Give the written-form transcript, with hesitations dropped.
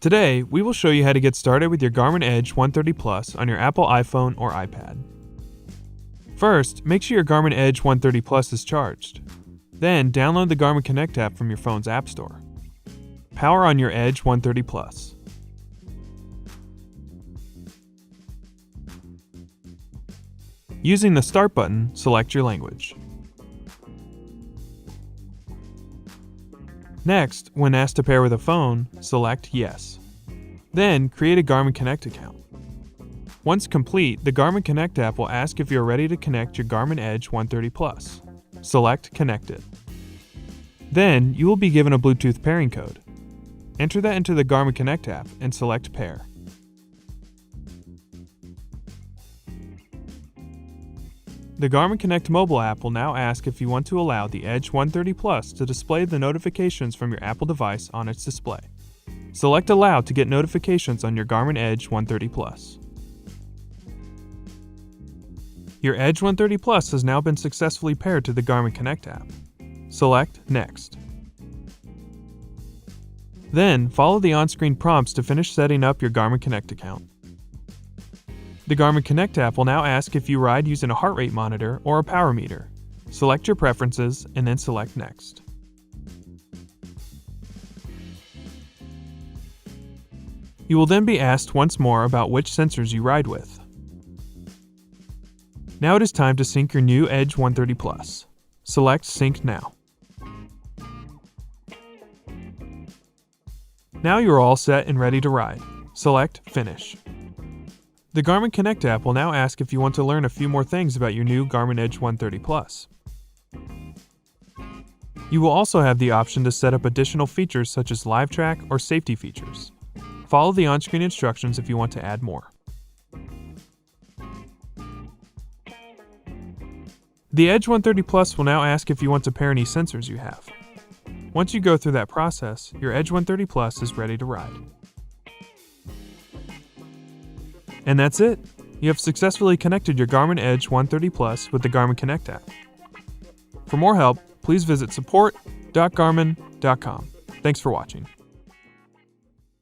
Today, we will show you how to get started with your Garmin Edge 130 Plus on your Apple iPhone or iPad. First, make sure your Garmin Edge 130 Plus is charged. Then, download the Garmin Connect app from your phone's App Store. Power on your Edge 130 Plus. Using the Start button, select your language. Next, when asked to pair with a phone, select Yes. Then, create a Garmin Connect account. Once complete, the Garmin Connect app will ask if you are ready to connect your Garmin Edge 130 Plus. Select Connected. Then, you will be given a Bluetooth pairing code. Enter that into the Garmin Connect app and select Pair. The Garmin Connect mobile app will now ask if you want to allow the Edge 130 Plus to display the notifications from your Apple device on its display. Select Allow to get notifications on your Garmin Edge 130 Plus. Your Edge 130 Plus has now been successfully paired to the Garmin Connect app. Select Next. Then, follow the on-screen prompts to finish setting up your Garmin Connect account. The Garmin Connect app will now ask if you ride using a heart rate monitor or a power meter. Select your preferences and then select Next. You will then be asked once more about which sensors you ride with. Now it is time to sync your new Edge 130 Plus. Select Sync Now. Now you are all set and ready to ride. Select Finish. The Garmin Connect app will now ask if you want to learn a few more things about your new Garmin Edge 130 Plus. You will also have the option to set up additional features such as live track or safety features. Follow the on-screen instructions if you want to add more. The Edge 130 Plus will now ask if you want to pair any sensors you have. Once you go through that process, your Edge 130 Plus is ready to ride. And that's it! You have successfully connected your Garmin Edge 130 Plus with the Garmin Connect app. For more help, please visit support.garmin.com. Thanks for watching.